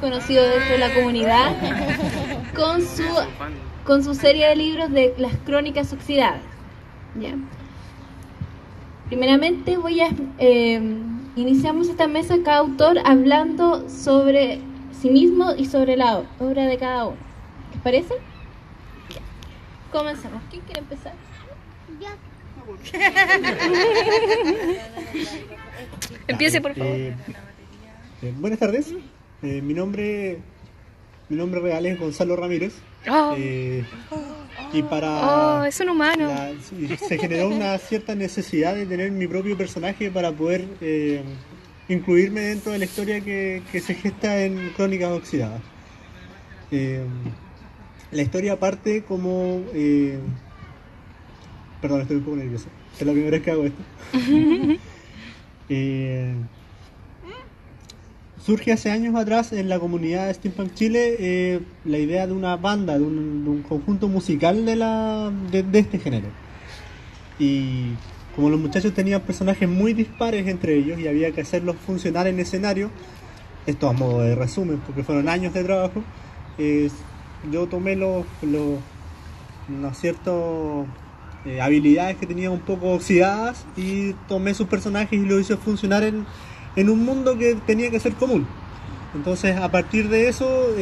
conocido dentro de la comunidad, con su serie de libros de las Crónicas Oxidadas. ¿Ya? Primeramente iniciamos esta mesa cada autor hablando sobre sí mismo y sobre la obra de cada uno. ¿Les parece? Comenzamos. ¿Quién quiere empezar? Empiece, por favor. Buenas tardes. Mi nombre real es Gonzalo Ramírez. Y es un humano. Se generó una cierta necesidad de tener mi propio personaje para poder incluirme dentro de la historia que se gesta en Crónicas Oxidadas. La historia parte como... Perdón, estoy un poco nervioso. Es la primera vez que hago esto. Surge hace años atrás en la comunidad de Steampunk Chile la idea de una banda, de un conjunto musical de este género. Y como los muchachos tenían personajes muy dispares entre ellos y había que hacerlos funcionar en escenario, esto a modo de resumen porque fueron años de trabajo, yo tomé unas ciertas habilidades que tenía un poco oxidadas y tomé sus personajes y lo hice funcionar en un mundo que tenía que ser común. Entonces a partir de eso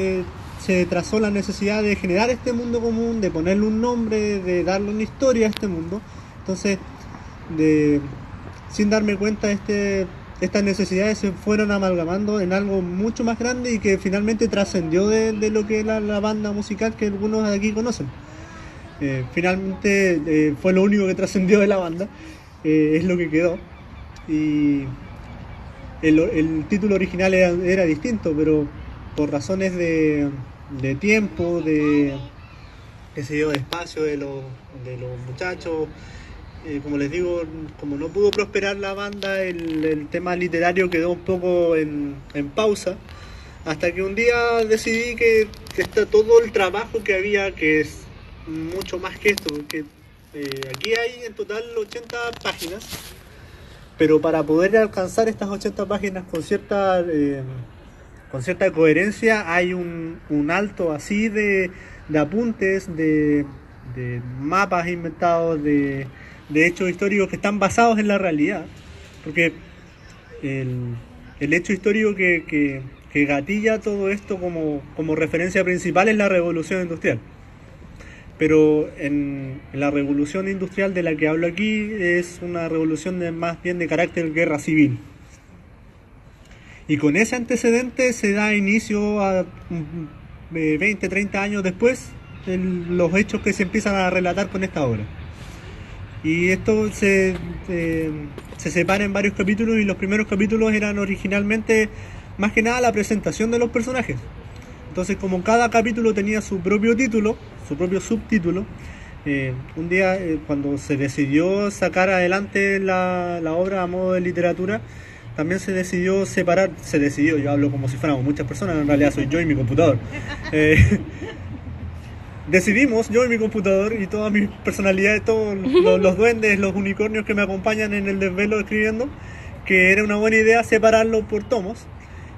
se trazó la necesidad de generar este mundo común, de ponerle un nombre, de darle una historia a este mundo. Entonces sin darme cuenta estas necesidades se fueron amalgamando en algo mucho más grande y que finalmente trascendió de lo que es la banda musical que algunos de aquí conocen. Finalmente fue lo único que trascendió de la banda, es lo que quedó. Y el título original era distinto, pero por razones de tiempo, de espacio de los muchachos, como les digo, como no pudo prosperar la banda, el tema literario quedó un poco en pausa, hasta que un día decidí que está todo el trabajo que había, que es mucho más que esto, porque aquí hay en total 80 páginas, pero para poder alcanzar estas 80 páginas con cierta coherencia hay un alto así de apuntes, de mapas inventados, de hechos históricos que están basados en la realidad, porque el hecho histórico que gatilla todo esto como referencia principal es la Revolución Industrial. Pero en la revolución industrial de la que hablo aquí es una revolución más bien de carácter guerra civil. Y con ese antecedente se da inicio a 20, 30 años después los hechos que se empiezan a relatar con esta obra. Y esto se separa en varios capítulos y los primeros capítulos eran originalmente más que nada la presentación de los personajes. Entonces, como cada capítulo tenía su propio título, su propio subtítulo, un día cuando se decidió sacar adelante la obra a modo de literatura, también se decidió separar, yo hablo como si fuéramos muchas personas, en realidad soy yo y mi computador. Decidimos, yo y mi computador y todas mis personalidades, todos los duendes, los unicornios que me acompañan en el desvelo escribiendo, que era una buena idea separarlo por tomos.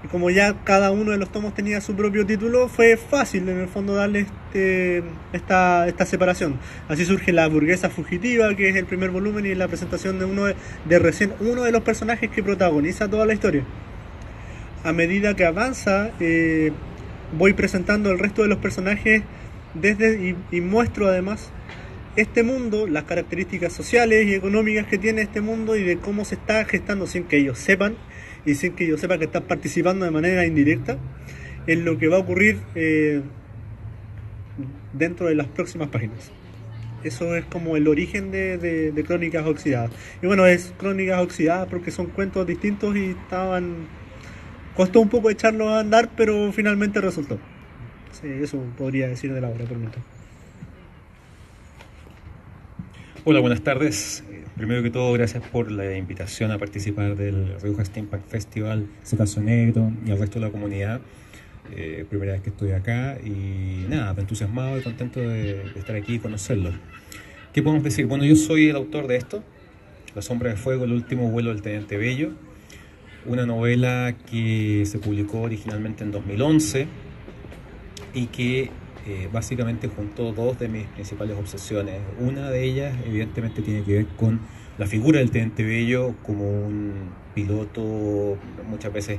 Y como ya cada uno de los tomos tenía su propio título, fue fácil en el fondo darle esta separación. Así surge La burguesa fugitiva, que es el primer volumen y es la presentación de uno de los personajes que protagoniza toda la historia. A medida que avanza, voy presentando el resto de los personajes y muestro además este mundo, las características sociales y económicas que tiene este mundo y de cómo se está gestando sin que ellos sepan y sin que yo sepa que están participando de manera indirecta en lo que va a ocurrir dentro de las próximas páginas. Eso es como el origen de Crónicas Oxidadas. Y bueno, es Crónicas Oxidadas porque son cuentos distintos y costó un poco echarlos a andar, pero finalmente resultó. Sí, eso podría decir de la obra, por mientras. Hola, buenas tardes. Primero que todo, gracias por la invitación a participar del Rioja Steampunk Festival, ese caso negro y al resto de la comunidad. Primera vez que estoy acá y nada, entusiasmado y contento de estar aquí y conocerlo. ¿Qué podemos decir? Bueno, yo soy el autor de esto, La sombra de fuego, el último vuelo del Teniente Bello. una novela que se publicó originalmente en 2011 y que básicamente juntó dos de mis principales obsesiones. Una de ellas evidentemente tiene que ver con la figura del Teniente Bello como un piloto muchas veces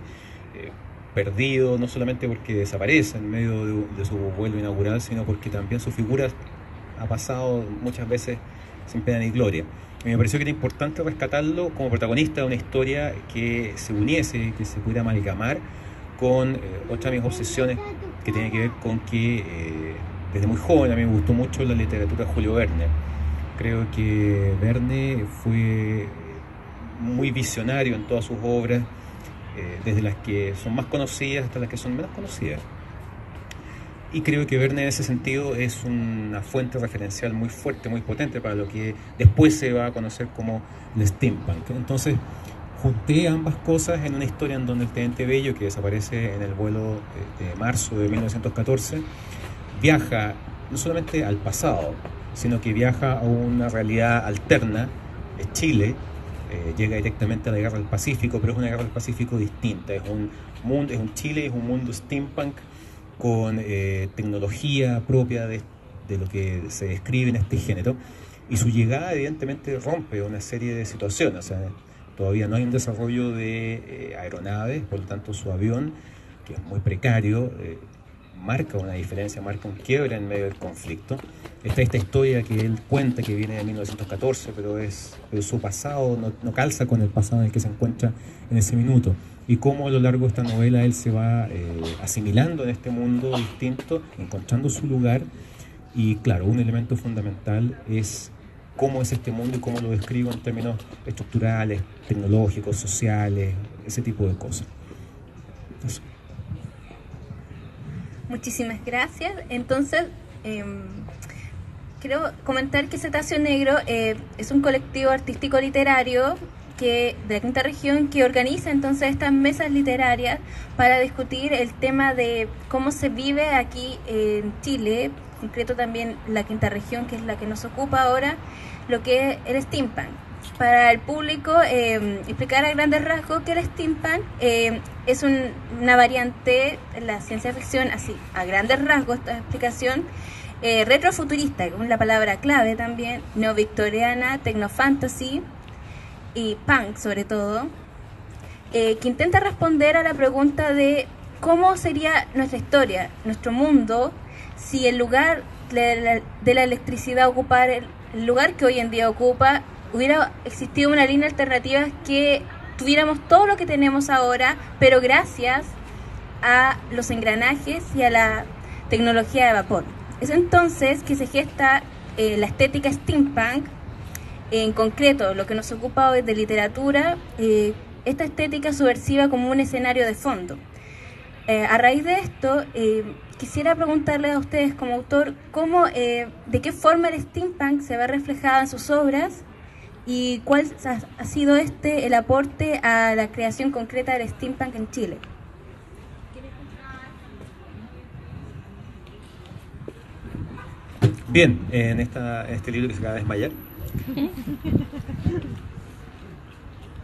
perdido, no solamente porque desaparece en medio de su vuelo inaugural, sino porque también su figura ha pasado muchas veces sin pena ni gloria. Y me pareció que era importante rescatarlo como protagonista de una historia que se uniese, que se pudiera amalgamar con otra de mis obsesiones, que tiene que ver con que desde muy joven a mí me gustó mucho la literatura de Julio Verne. Creo que Verne fue muy visionario en todas sus obras, desde las que son más conocidas hasta las que son menos conocidas. Y creo que Verne en ese sentido es una fuente referencial muy fuerte, muy potente para lo que después se va a conocer como el steampunk. Entonces junté ambas cosas en una historia en donde el Teniente Bello, que desaparece en el vuelo de marzo de 1914, viaja no solamente al pasado, sino que viaja a una realidad alterna, es Chile, llega directamente a la Guerra del Pacífico, pero es una Guerra del Pacífico distinta, es un Chile, es un mundo steampunk con tecnología propia de lo que se describe en este género, y su llegada evidentemente rompe una serie de situaciones. O sea, todavía no hay un desarrollo de aeronaves, por lo tanto su avión, que es muy precario, marca una diferencia, marca un quiebre en medio del conflicto. Está esta historia que él cuenta que viene de 1914, pero su pasado no calza con el pasado en el que se encuentra en ese minuto. Y cómo a lo largo de esta novela él se va asimilando en este mundo distinto, encontrando su lugar. Y claro, un elemento fundamental es cómo es este mundo y cómo lo describo en términos estructurales, tecnológicos, sociales, ese tipo de cosas. Eso. Muchísimas gracias. Entonces, quiero comentar que Cetáceo Negro es un colectivo artístico literario de la Quinta Región que organiza entonces estas mesas literarias para discutir el tema de cómo se vive aquí en Chile, en concreto también la Quinta Región, que es la que nos ocupa ahora, lo que es el steampunk. Para el público, explicar a grandes rasgos que el steampunk es una variante de la ciencia ficción, así, a grandes rasgos esta explicación, retrofuturista, que es la palabra clave también, neovictoriana, tecnofantasy y punk sobre todo, que intenta responder a la pregunta de cómo sería nuestra historia, nuestro mundo, si el lugar de la electricidad ocupara el lugar que hoy en día ocupa, hubiera existido una línea alternativa que tuviéramos todo lo que tenemos ahora, pero gracias a los engranajes y a la tecnología de vapor. Es entonces que se gesta la estética steampunk, en concreto lo que nos ocupa hoy de literatura, esta estética subversiva como un escenario de fondo. A raíz de esto, quisiera preguntarle a ustedes como autor de qué forma el steampunk se ve reflejado en sus obras y cuál ha sido el aporte a la creación concreta del steampunk en Chile. Bien, en este libro que se acaba de desmayar.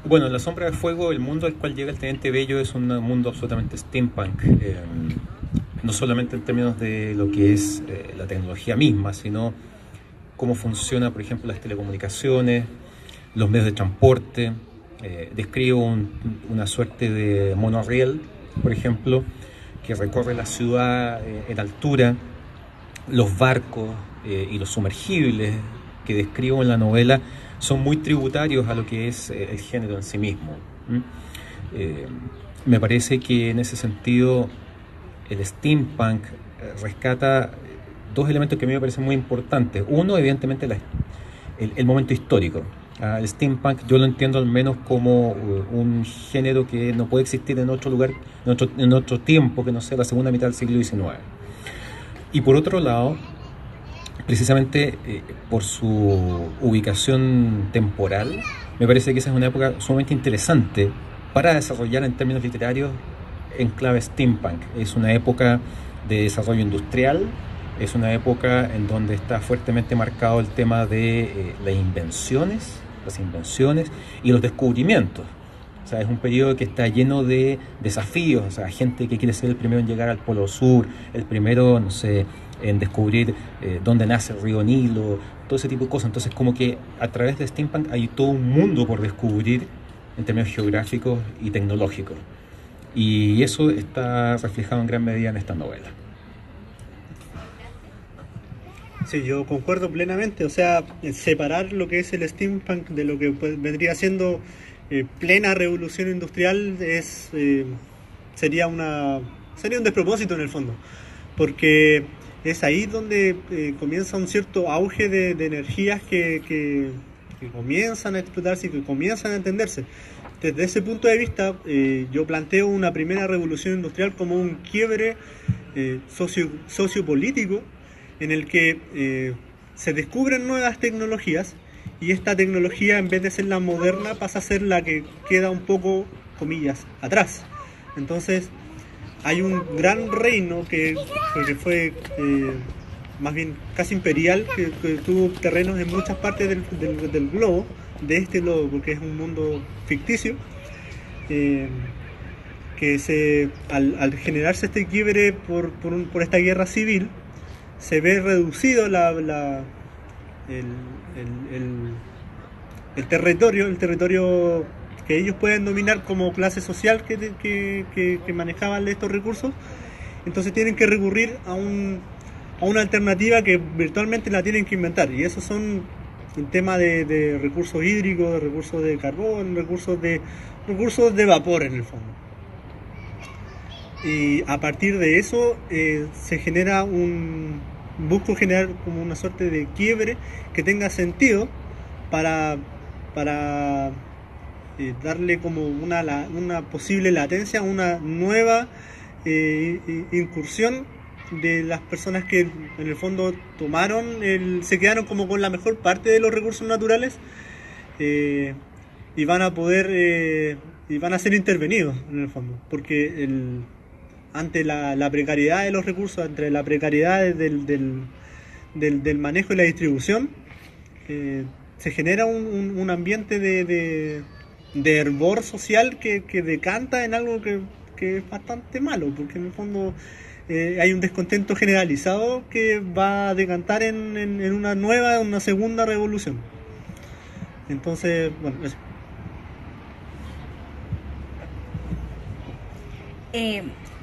Bueno, La Sombra de Fuego, el mundo al cual llega el Teniente Bello es un mundo absolutamente steampunk, no solamente en términos de lo que es la tecnología misma, sino cómo funciona, por ejemplo, las telecomunicaciones, los medios de transporte. Describo una suerte de monorriel, por ejemplo, que recorre la ciudad en altura, los barcos y los sumergibles que describo en la novela son muy tributarios a lo que es el género en sí mismo. Me parece que en ese sentido el steampunk rescata dos elementos que a mí me parecen muy importantes. Uno, evidentemente, el momento histórico. El steampunk yo lo entiendo al menos como un género que no puede existir en otro lugar, en otro tiempo que no sea la segunda mitad del siglo XIX. Y por otro lado, precisamente por su ubicación temporal, me parece que esa es una época sumamente interesante para desarrollar en términos literarios en clave steampunk. Es una época de desarrollo industrial, es una época en donde está fuertemente marcado el tema de las invenciones y los descubrimientos. O sea, es un periodo que está lleno de desafíos, o sea, gente que quiere ser el primero en llegar al Polo Sur, el primero, no sé, en descubrir dónde nace el río Nilo, todo ese tipo de cosas. Entonces, como que a través de steampunk hay todo un mundo por descubrir en términos geográficos y tecnológicos. Y eso está reflejado en gran medida en esta novela. Sí, yo concuerdo plenamente. O sea, separar lo que es el steampunk de lo que vendría siendo plena revolución industrial sería sería un despropósito en el fondo, porque es ahí donde comienza un cierto auge de energías que comienzan a explotarse y que comienzan a entenderse. Desde ese punto de vista, yo planteo una primera revolución industrial como un quiebre sociopolítico en el que se descubren nuevas tecnologías y esta tecnología, en vez de ser la moderna, pasa a ser la que queda un poco, comillas, atrás. Entonces hay un gran reino que fue más bien casi imperial, que tuvo terrenos en muchas partes del globo, de este globo, porque es un mundo ficticio, que al generarse este quiebre por esta guerra civil, se ve reducido el territorio que ellos pueden dominar como clase social que manejaban estos recursos. Entonces tienen que recurrir a una alternativa que virtualmente la tienen que inventar, y esos son el tema de recursos hídricos, de recursos de carbón, recursos de vapor en el fondo. Y a partir de eso se genera busco generar como una suerte de quiebre que tenga sentido para darle como una posible latencia a una nueva incursión de las personas que en el fondo se quedaron como con la mejor parte de los recursos naturales, y van a poder y van a ser intervenidos en el fondo, porque ante la precariedad de los recursos, ante la precariedad del manejo y la distribución, se genera un ambiente de hervor social que decanta en algo que es bastante malo, porque en el fondo hay un descontento generalizado que va a decantar en una segunda revolución. Entonces, bueno, eso.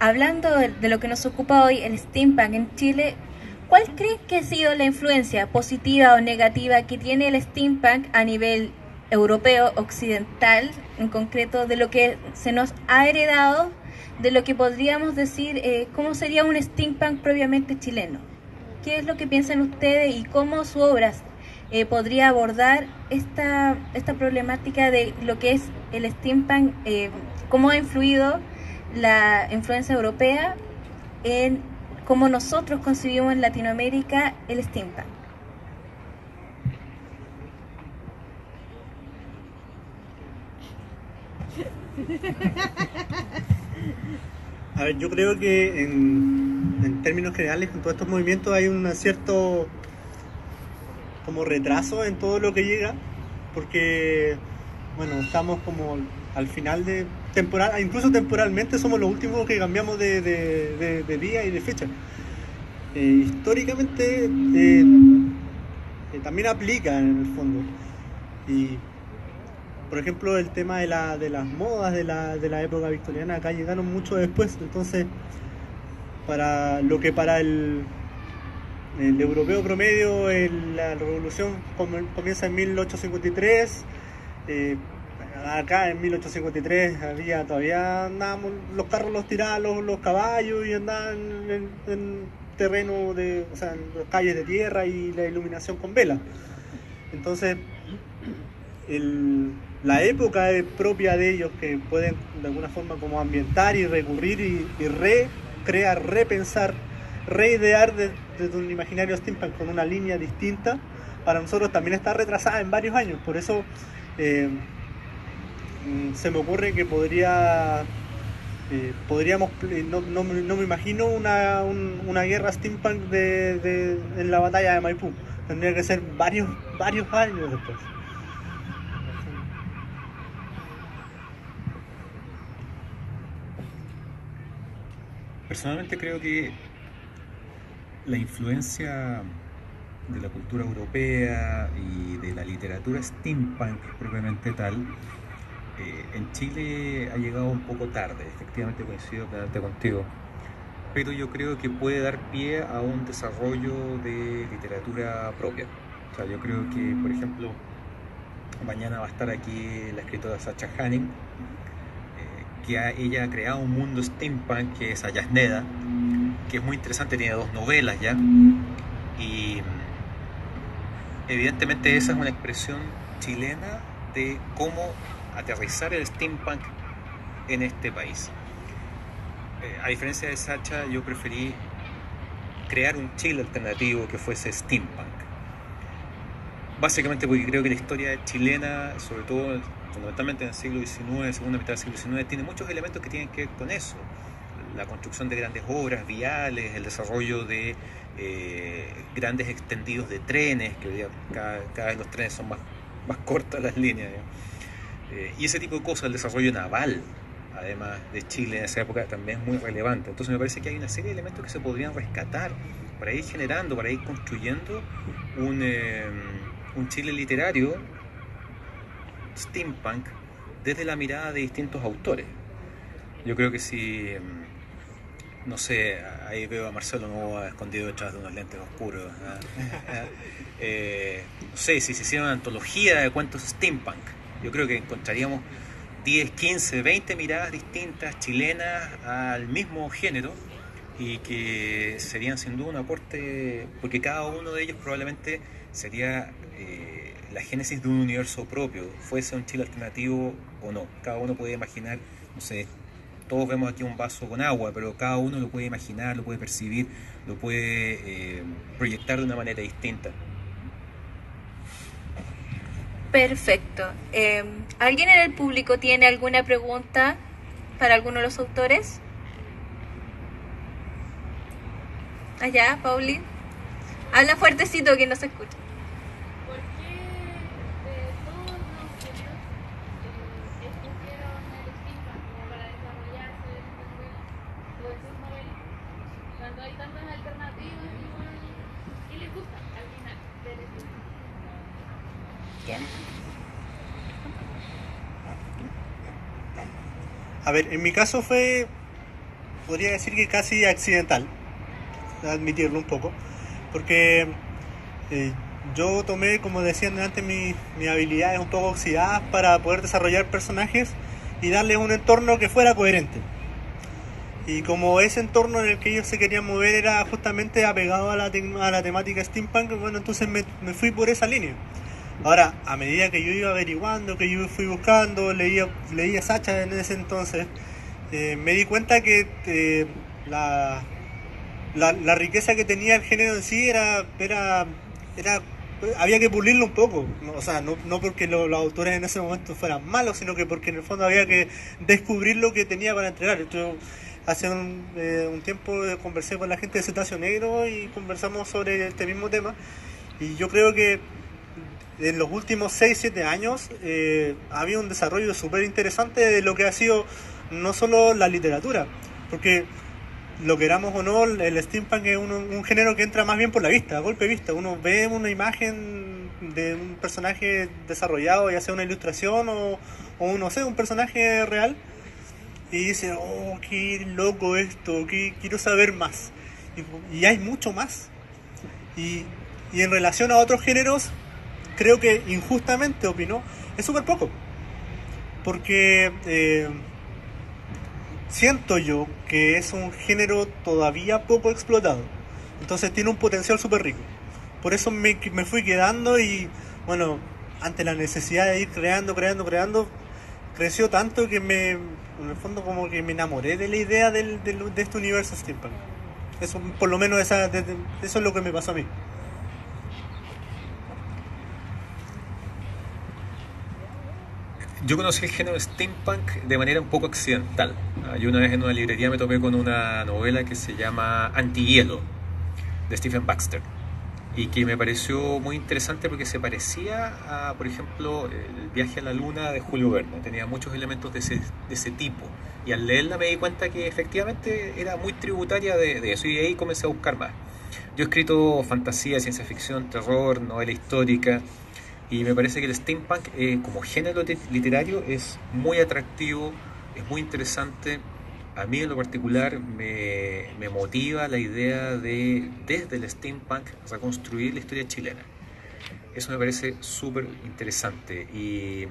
Hablando de lo que nos ocupa hoy, el steampunk en Chile, ¿cuál crees que ha sido la influencia positiva o negativa que tiene el steampunk a nivel europeo, occidental, en concreto, de lo que se nos ha heredado, de lo que podríamos decir, cómo sería un steampunk propiamente chileno? ¿Qué es lo que piensan ustedes y cómo su obra podría abordar esta problemática de lo que es el steampunk, cómo ha influido la influencia europea en cómo nosotros concibimos en Latinoamérica el steampunk? A ver, yo creo que en términos generales con todos estos movimientos hay un cierto como retraso en todo lo que llega, porque bueno, estamos como al final de temporal, incluso temporalmente somos los últimos que cambiamos de día y de fecha. Históricamente también aplica en el fondo. Y por ejemplo, el tema de las modas de la época victoriana acá llegaron mucho después. Entonces, para el europeo promedio, la revolución comienza en 1853. Acá en 1853 andábamos, los carros los tiraban los caballos y andaban en terreno o sea, en las calles de tierra, y la iluminación con vela. Entonces, la época propia de ellos, que pueden de alguna forma como ambientar y recurrir y recrear, repensar, reidear desde un imaginario steampunk con una línea distinta, para nosotros también está retrasada en varios años. Por eso se me ocurre que podríamos, no me imagino una guerra steampunk en la batalla de Maipú. Tendría que ser varios años después. personalmente creo que la influencia de la cultura europea y de la literatura steampunk propiamente tal, en Chile ha llegado un poco tarde, efectivamente coincido plenamente contigo, pero yo creo que puede dar pie a un desarrollo de literatura propia. O sea, yo creo que, por ejemplo, mañana va a estar aquí la escritora Sacha Hanning, ella ha creado un mundo steampunk que es Ayasneda, que es muy interesante, tiene 2 novelas ya, y evidentemente esa es una expresión chilena de cómo aterrizar el steampunk en este país. A diferencia de Sacha, yo preferí crear un Chile alternativo que fuese steampunk. Básicamente porque creo que la historia chilena, sobre todo fundamentalmente en el siglo XIX, segunda mitad del siglo XIX, tiene muchos elementos que tienen que ver con eso. La construcción de grandes obras viales, el desarrollo de grandes extendidos de trenes, que hoy día cada vez los trenes son más cortas las líneas. Y ese tipo de cosas, el desarrollo naval, además de Chile en esa época, también es muy relevante. Entonces me parece que hay una serie de elementos que se podrían rescatar para ir generando, para ir construyendo un Chile literario steampunk desde la mirada de distintos autores. Yo creo que si, no sé, ahí veo a Marcelo Novoa escondido detrás de unos lentes oscuros. No sé, si se hiciera una antología de cuentos steampunk, yo creo que encontraríamos 10, 15, 20 miradas distintas chilenas al mismo género y que serían sin duda un aporte, porque cada uno de ellos probablemente sería la génesis de un universo propio, fuese un Chile alternativo o no. Cada uno puede imaginar, no sé, todos vemos aquí un vaso con agua, pero cada uno lo puede imaginar, lo puede percibir, lo puede proyectar de una manera distinta. Perfecto. ¿Alguien en el público tiene alguna pregunta para alguno de los autores? Allá, Pauli. Habla fuertecito que no se escucha. ¿Por qué de todos los géneros escogieron el steampunk como para desarrollarse en sus novelas o en sus novelas? Cuando hay tantas alternativas, igual, ¿qué les gusta al final del steampunk? Bien. A ver, en mi caso podría decir que casi accidental, admitirlo un poco, porque yo tomé, como decían antes, mis habilidades un poco oxidadas para poder desarrollar personajes y darles un entorno que fuera coherente. Y como ese entorno en el que ellos se querían mover era justamente apegado a la temática steampunk, bueno, entonces me fui por esa línea. Ahora, a medida que yo iba averiguando, que yo fui buscando, leía Sacha en ese entonces, me di cuenta que la riqueza que tenía el género en sí había que pulirlo un poco. O sea, no porque los autores en ese momento fueran malos, sino que porque en el fondo había que descubrir lo que tenía para entregar. Yo hace un tiempo conversé con la gente de Cetáceo Negro y conversamos sobre este mismo tema, y yo creo que en los últimos 6-7 años había un desarrollo súper interesante de lo que ha sido no solo la literatura, porque lo queramos o no, el steampunk es un género que entra más bien por la vista, a golpe de vista. Uno ve una imagen de un personaje desarrollado, ya sea una ilustración o no sé, un personaje real, y dice, oh, qué loco esto, quiero saber más. Y hay mucho más. Y en relación a otros géneros, creo que injustamente opino, es súper poco. Porque siento yo que es un género todavía poco explotado. Entonces tiene un potencial súper rico. Por eso me fui quedando y, bueno, ante la necesidad de ir creando, creció tanto que en el fondo como que me enamoré de la idea de este universo steampunk. Eso, por lo menos eso es lo que me pasó a mí. Yo conocí el género steampunk de manera un poco accidental. Yo una vez en una librería me topé con una novela que se llama Antihielo, de Stephen Baxter. y que me pareció muy interesante porque se parecía a, por ejemplo, el viaje a la luna de Julio Verne. Tenía muchos elementos de ese tipo. Y al leerla me di cuenta que efectivamente era muy tributaria de eso, y ahí comencé a buscar más. Yo he escrito fantasía, ciencia ficción, terror, novela histórica, y me parece que el steampunk como género literario es muy atractivo, es muy interesante. A mí en lo particular me motiva la idea de, desde el steampunk, reconstruir la historia chilena. Eso me parece súper interesante. Y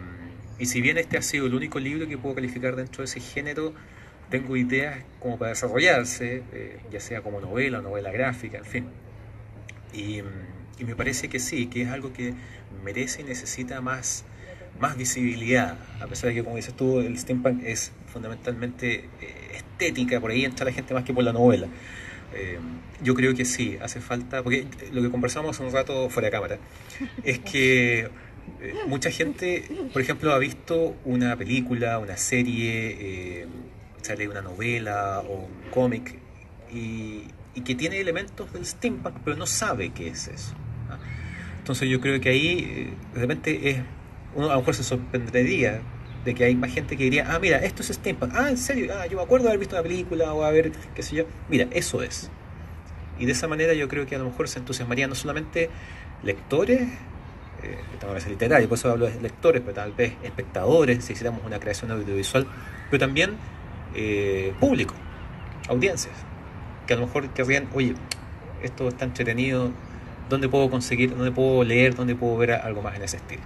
si bien este ha sido el único libro que puedo calificar dentro de ese género, tengo ideas como para desarrollarse, ya sea como novela, novela gráfica, en fin. Y, y me parece que sí, que es algo que merece y necesita más visibilidad, a pesar de que, como dices tú, el steampunk es fundamentalmente estética, por ahí entra la gente más que por la novela. Yo creo que sí, hace falta, porque lo que conversamos hace un rato fuera de cámara, es que mucha gente, por ejemplo, ha visto una película, una serie, sale una novela o un cómic, y que tiene elementos del steampunk, pero no sabe qué es eso. ¿Ah? Entonces yo creo que ahí de repente uno a lo mejor se sorprendería de que hay más gente que diría, ah, mira, esto es steampunk, ah, en serio, ah, yo me acuerdo de haber visto una película o haber, qué sé yo, mira, eso es. Y de esa manera yo creo que a lo mejor se entusiasmarían no solamente lectores, esta vez literaria, por eso hablo de lectores, pero tal vez espectadores, si hiciéramos una creación audiovisual, pero también público, audiencias, que a lo mejor querrían, oye, esto está entretenido, ¿dónde puedo conseguir, dónde puedo leer, dónde puedo ver algo más en ese estilo?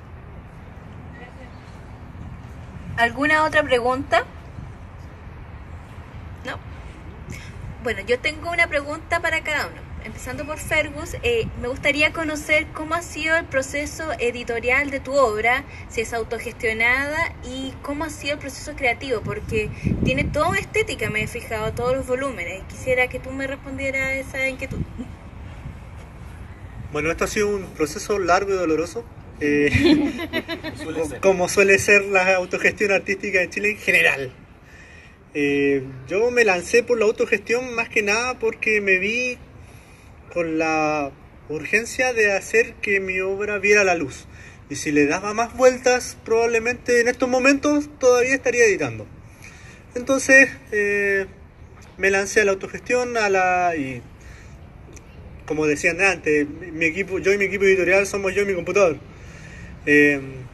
¿Alguna otra pregunta? No. Bueno, yo tengo una pregunta para cada uno. Empezando por Fergus, me gustaría conocer cómo ha sido el proceso editorial de tu obra, si es autogestionada, y cómo ha sido el proceso creativo, porque tiene toda una estética, me he fijado, todos los volúmenes. Quisiera que tú me respondieras esa inquietud. Bueno, esto ha sido un proceso largo y doloroso, como suele ser la autogestión artística en Chile en general. Yo me lancé por la autogestión más que nada porque me vi con la urgencia de hacer que mi obra viera la luz. Y si le daba más vueltas, probablemente en estos momentos todavía estaría editando. Entonces me lancé a la autogestión, y como decían antes, yo y mi equipo editorial somos yo y mi computador.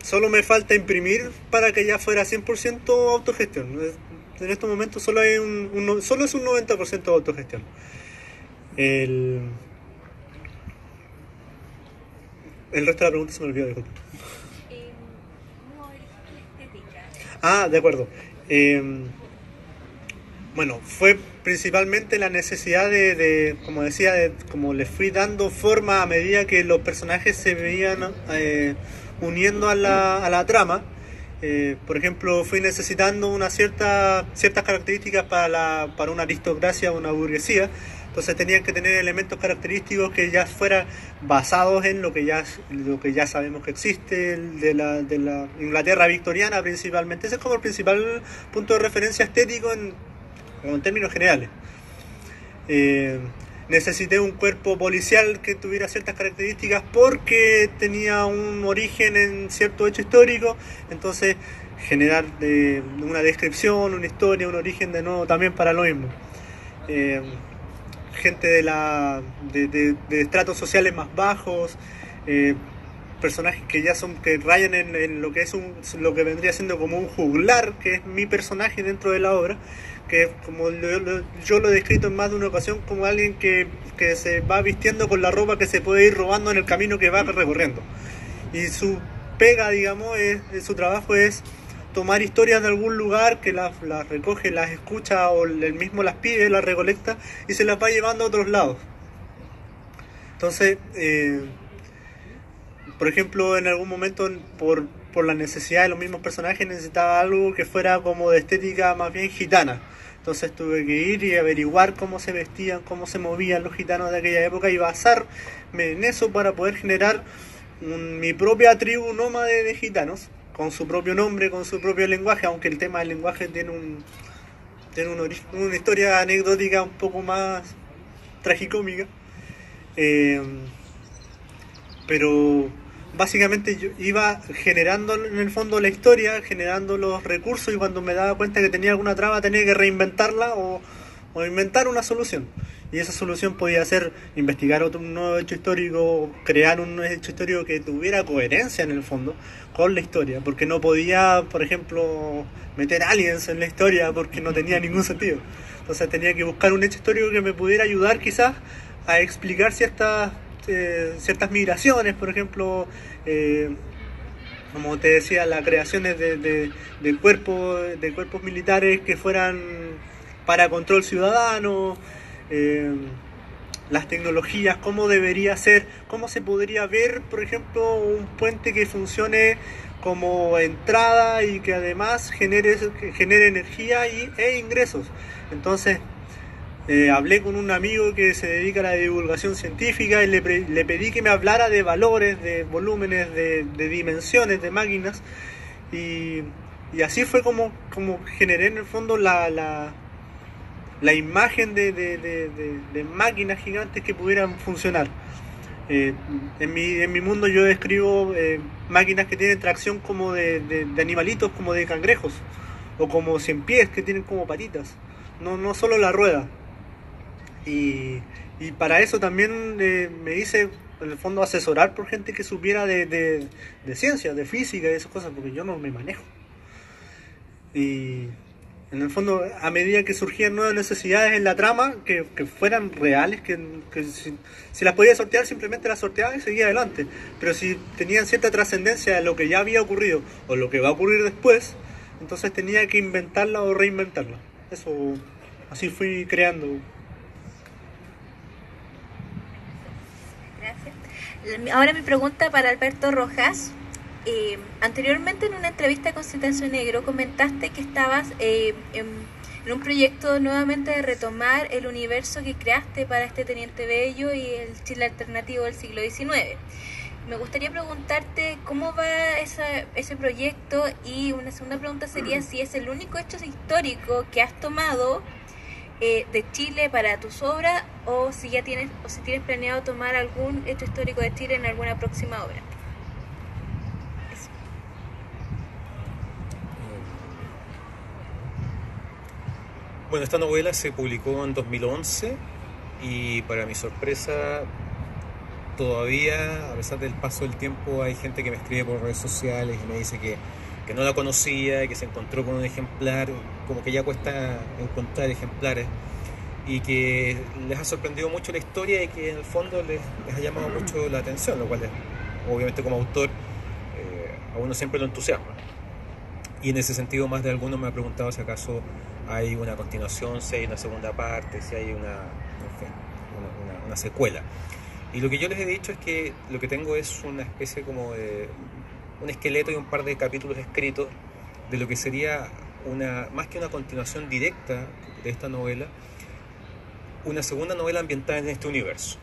Solo me falta imprimir para que ya fuera 100% autogestión. En estos momentos solo es un 90% de autogestión. El resto de la pregunta se me olvidó, disculpa. ¿Cómo elegiste la estética? Ah, de acuerdo. Bueno, fue principalmente la necesidad como decía, como le fui dando forma a medida que los personajes se veían uniendo a la trama. Por ejemplo, fui necesitando ciertas características para una aristocracia o una burguesía. Entonces tenían que tener elementos característicos que ya fueran basados en lo que ya sabemos que existe, de la Inglaterra victoriana principalmente. Ese es como el principal punto de referencia estético en términos generales. Necesité un cuerpo policial que tuviera ciertas características porque tenía un origen en cierto hecho histórico. Entonces generar una descripción, una historia, un origen de nuevo también para lo mismo. Gente de estratos sociales más bajos, personajes que rayan en lo que es lo que vendría siendo como un juglar, que es mi personaje dentro de la obra, que como yo lo he descrito en más de una ocasión como alguien que se va vistiendo con la ropa que se puede ir robando en el camino que va recorriendo, y su pega, digamos, su trabajo es tomar historias de algún lugar, que las recoge, las escucha, o él mismo las pide, las recolecta y se las va llevando a otros lados. Entonces, por ejemplo, en algún momento, por la necesidad de los mismos personajes, necesitaba algo que fuera como de estética más bien gitana. Entonces tuve que ir y averiguar cómo se vestían, cómo se movían los gitanos de aquella época, y basarme en eso para poder generar mi propia tribu nómade de gitanos, con su propio nombre, con su propio lenguaje, aunque el tema del lenguaje tiene una historia anecdótica un poco más tragicómica. pero básicamente yo iba generando en el fondo la historia, generando los recursos, y cuando me daba cuenta que tenía alguna traba tenía que reinventarla o inventar una solución. Y esa solución podía ser investigar un nuevo hecho histórico, crear un nuevo hecho histórico que tuviera coherencia en el fondo con la historia, porque no podía, por ejemplo, meter aliens en la historia porque no tenía ningún sentido. Entonces tenía que buscar un hecho histórico que me pudiera ayudar quizás a explicar ciertas migraciones, por ejemplo, como te decía, las creaciones de cuerpos militares que fueran para control ciudadano, las tecnologías, cómo debería ser, cómo se podría ver, por ejemplo, un puente que funcione como entrada y que además genere energía e ingresos. Entonces, hablé con un amigo que se dedica a la divulgación científica y le pedí que me hablara de valores, de volúmenes, de dimensiones, de máquinas, y así fue como generé en el fondo la imagen de máquinas gigantes que pudieran funcionar. En mi mundo yo describo máquinas que tienen tracción como de animalitos, como de cangrejos, o como cien pies que tienen como patitas, no solo la rueda. Y para eso también me hice, en el fondo, asesorar por gente que supiera de ciencia, de física y esas cosas, porque yo no me manejo. Y en el fondo, a medida que surgían nuevas necesidades en la trama, que fueran reales, que si las podía sortear, simplemente las sorteaba y seguía adelante. Pero si tenían cierta trascendencia de lo que ya había ocurrido o lo que va a ocurrir después, entonces tenía que inventarla o reinventarla. Eso, así fui creando. Gracias. Ahora mi pregunta para Alberto Rojas. Anteriormente en una entrevista con Citasio Negro comentaste que estabas en un proyecto nuevamente de retomar el universo que creaste para este Teniente Bello y el Chile alternativo del siglo XIX. Me gustaría preguntarte cómo va ese proyecto, y una segunda pregunta sería si es el único hecho histórico que has tomado de Chile para tus obras, o si tienes planeado tomar algún hecho histórico de Chile en alguna próxima obra. Bueno, esta novela se publicó en 2011 y para mi sorpresa todavía, a pesar del paso del tiempo, hay gente que me escribe por redes sociales y me dice que no la conocía, que se encontró con un ejemplar, como que ya cuesta encontrar ejemplares, y que les ha sorprendido mucho la historia y que en el fondo les ha llamado mucho la atención, lo cual es, obviamente como autor a uno siempre lo entusiasma. Y en ese sentido más de alguno me ha preguntado si acaso hay una continuación, si hay una segunda parte, si hay una secuela. Y lo que yo les he dicho es que lo que tengo es una especie como de un esqueleto y un par de capítulos escritos de lo que sería más que una continuación directa de esta novela, una segunda novela ambientada en este universo,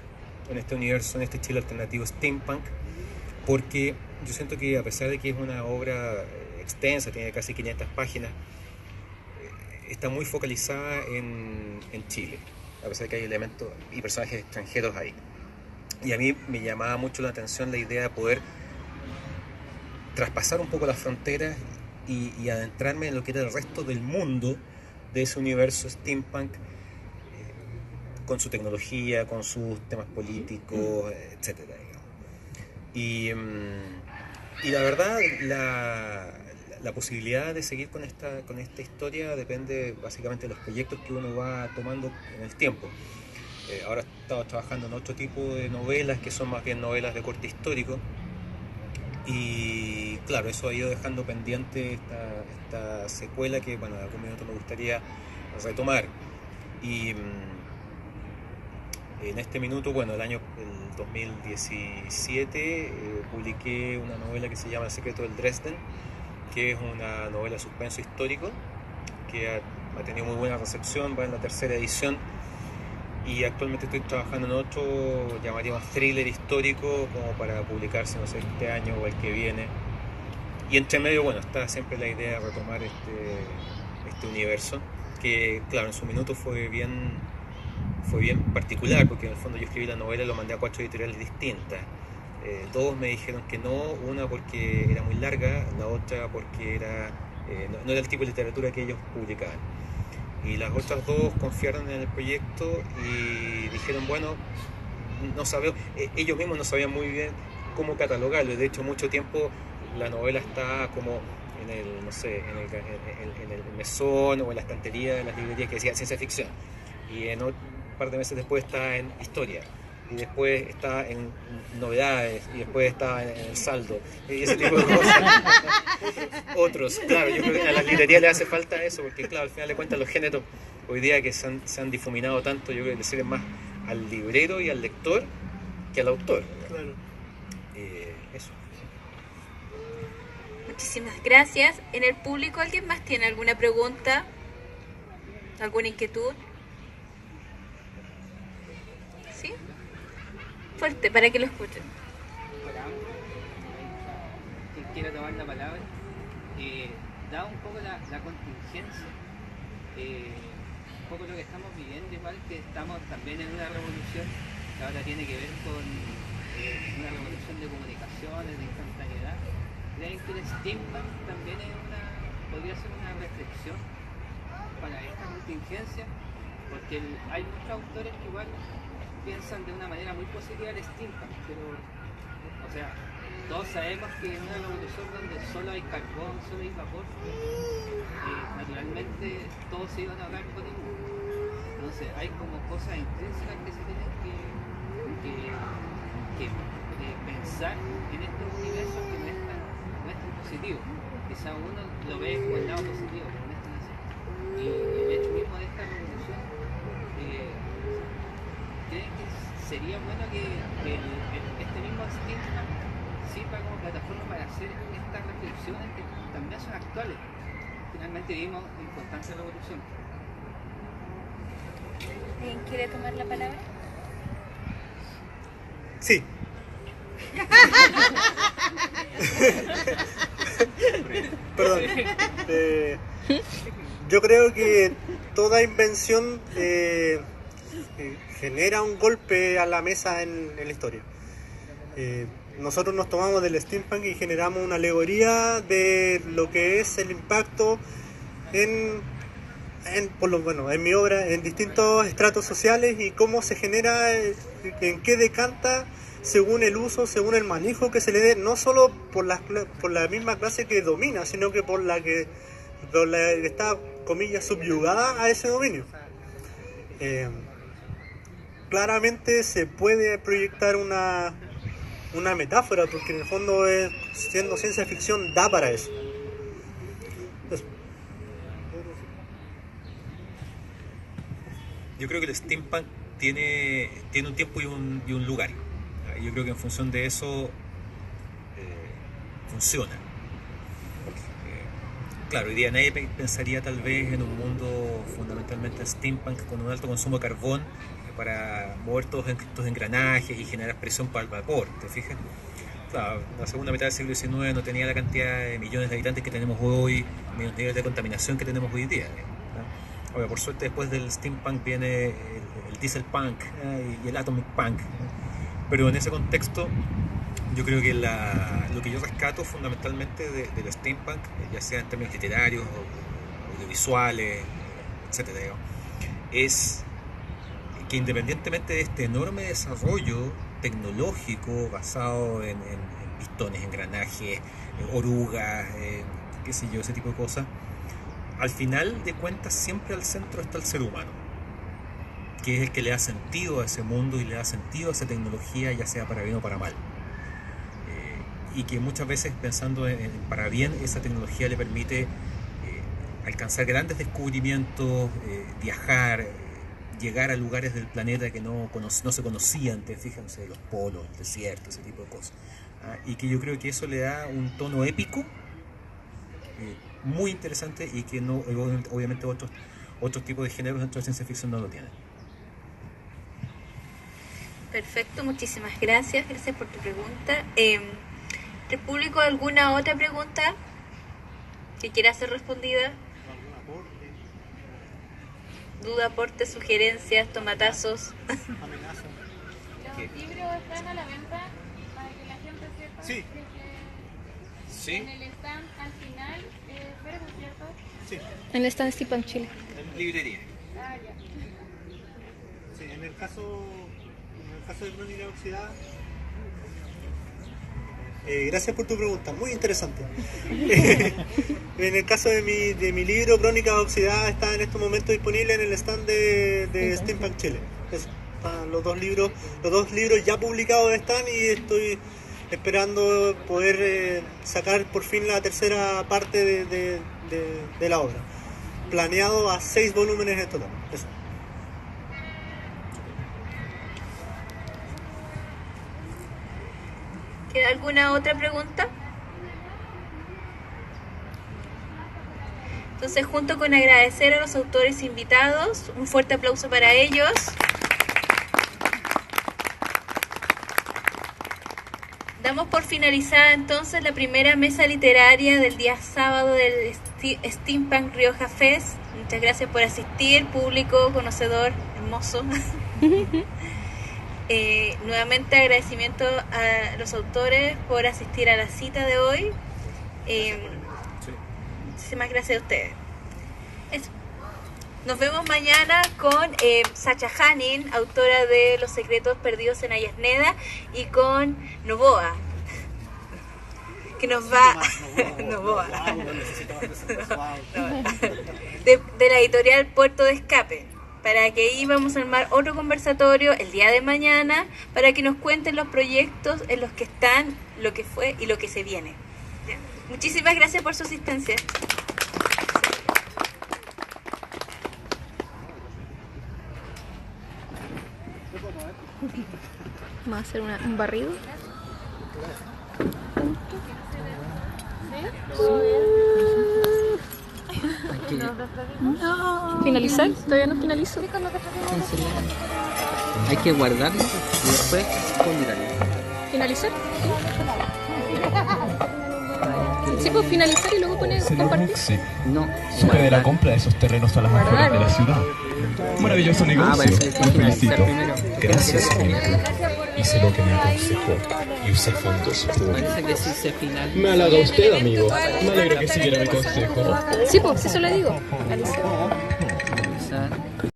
en este Chile alternativo steampunk, porque yo siento que a pesar de que es una obra extensa, tiene casi 500 páginas, está muy focalizada en Chile, a pesar de que hay elementos y personajes extranjeros ahí. Y a mí me llamaba mucho la atención la idea de poder traspasar un poco las fronteras y adentrarme en lo que era el resto del mundo de ese universo steampunk, con su tecnología, con sus temas políticos, etcétera. Y la verdad, la posibilidad de seguir con esta historia depende básicamente de los proyectos que uno va tomando en el tiempo. Ahora he estado trabajando en otro tipo de novelas que son más bien novelas de corte histórico, y claro, eso ha ido dejando pendiente esta secuela que, bueno, en algún minuto me gustaría retomar. Y en este minuto, bueno, el 2017 publiqué una novela que se llama El secreto del Dresden, que es una novela suspenso histórico que ha tenido muy buena recepción, va en la tercera edición, y actualmente estoy trabajando en otro, llamaríamos thriller histórico, como para publicarse, no sé, este año o el que viene. Y entre medio, bueno, está siempre la idea de retomar este universo, que claro, en su minuto fue bien particular, porque en el fondo yo escribí la novela y lo mandé a 4 editoriales distintas. Dos me dijeron que no, una porque era muy larga, la otra porque no era el tipo de literatura que ellos publicaban. Y las otras dos confiaron en el proyecto y dijeron, bueno, no sabemos, ellos mismos no sabían muy bien cómo catalogarlo. De hecho, mucho tiempo la novela está como en el, no sé, en el mesón o en la estantería de las librerías que decía ciencia ficción. Y un par de meses después está en historia. Y después está en novedades, y después está en el saldo, y ese tipo de cosas. Otros, claro, yo creo que a las librerías le hace falta eso, porque claro, al final de cuentas los géneros hoy día que se han difuminado tanto, yo creo que le sirven más al librero y al lector que al autor. Claro. Eso. Muchísimas gracias. ¿En el público alguien más tiene alguna pregunta? ¿Alguna inquietud? ¿Sí? Fuerte, para que lo escuchen. Hola, quien quiera tomar la palabra, dado un poco la contingencia, un poco lo que estamos viviendo, igual que estamos también en una revolución que ahora tiene que ver con una revolución de comunicaciones, de instantaneidad. ¿Creen que el steampunk también podría ser una reflexión para esta contingencia? Porque hay muchos autores que igual piensan de una manera muy positiva el steampunk, pero, o sea, todos sabemos que en una revolución donde solo hay carbón, solo hay vapor, naturalmente todos se iban a hablar con él. Entonces hay como cosas intrínsecas que se tienen que pensar en estos universos que no es tan positivo. Quizá uno lo ve con el lado positivo, pero no es tan así. Y el hecho mismo de esta revolución, ¿creen que sería bueno que este mismo steampunk sirva como plataforma para hacer estas reflexiones que también son actuales? Finalmente vivimos en constante revolución. ¿Alguien quiere tomar la palabra? Sí. Perdón. Yo creo que toda invención genera un golpe a la mesa en la historia. Nosotros nos tomamos del steampunk y generamos una alegoría de lo que es el impacto en mi obra, en distintos estratos sociales y cómo se genera, en qué decanta según el uso, según el manejo que se le dé, no solo por la misma clase que domina, sino que por la que está, comillas, subyugada a ese dominio. Claramente se puede proyectar una metáfora, porque en el fondo, siendo ciencia ficción, da para eso. Yo creo que el steampunk tiene un tiempo y un lugar. Yo creo que en función de eso funciona. Claro, hoy día nadie pensaría tal vez en un mundo fundamentalmente steampunk con un alto consumo de carbón para mover todos estos engranajes y generar presión para el vapor, ¿te fijas? Claro, la segunda mitad del siglo XIX no tenía la cantidad de millones de habitantes que tenemos hoy, ni los niveles de contaminación que tenemos hoy día. Ahora, por suerte, después del steampunk viene el dieselpunk y el atomic punk. Pero en ese contexto, yo creo que lo que yo rescato fundamentalmente del steampunk, ya sea en términos literarios, audiovisuales, etcétera, es que independientemente de este enorme desarrollo tecnológico basado en pistones, engranajes, orugas, qué sé yo, ese tipo de cosas, al final de cuentas siempre al centro está el ser humano, que es el que le da sentido a ese mundo y le da sentido a esa tecnología, ya sea para bien o para mal. Y que muchas veces, pensando en para bien, esa tecnología le permite alcanzar grandes descubrimientos, viajar, llegar a lugares del planeta que no se conocían, fíjense, los polos, el desierto, ese tipo de cosas. Y que yo creo que eso le da un tono épico muy interesante y que no, obviamente otros tipos de géneros dentro de ciencia ficción no lo tienen. Perfecto, muchísimas gracias. Gracias por tu pregunta. ¿Del público alguna otra pregunta que quiera ser respondida? Duda, aporte, sugerencias, tomatazos. Los libros están a la venta para que la gente sepa Sí. que en el stand al final, verbo, ¿cierto? Sí, En el stand Steampunk Chile. En librería. Ah, ya. sí, en el caso de Crónica Oxidada. Gracias por tu pregunta, muy interesante. En el caso de mi libro Crónica Oxidada está en este momento disponible en el stand de Steampunk Chile. Están los dos libros ya publicados están y estoy esperando poder sacar por fin la tercera parte de la obra. Planeado a 6 volúmenes en total. Eso. ¿Queda alguna otra pregunta? Entonces, junto con agradecer a los autores invitados, un fuerte aplauso para ellos. Damos por finalizada entonces la primera mesa literaria del día sábado del Steampunk Rioja Fest. Muchas gracias por asistir, público, conocedor, hermoso. Nuevamente agradecimiento a los autores por asistir a la cita de hoy. Muchísimas gracias a ustedes. Eso. Nos vemos mañana con Sacha Hanin, autora de Los secretos perdidos en Ayasneda, y con Novoa, que nos va Novoa. De la editorial Puerto de Escape, para que ahí vamos a armar otro conversatorio el día de mañana para que nos cuenten los proyectos en los que están, lo que fue y lo que se viene. Muchísimas gracias por su asistencia. Vamos a hacer un barrido. ¿Finalizar? Todavía no finalizo. Hay que guardarlo y después publicarlo. ¿Finalizar? Sí, pues finalizar y luego poner compartir. Sí. No. Supe de la compra de esos terrenos a las afueras de la ciudad. Maravilloso negocio. parece que hay Lo que finalizar felicito. primero. Gracias, amigo. Hice lo que me aconsejó y usé fondos públicos. Parece que sí se final. Me halaga usted, amigo. Me alegra que siguiera mi consejo. Sí, pues eso le digo. Finalizar.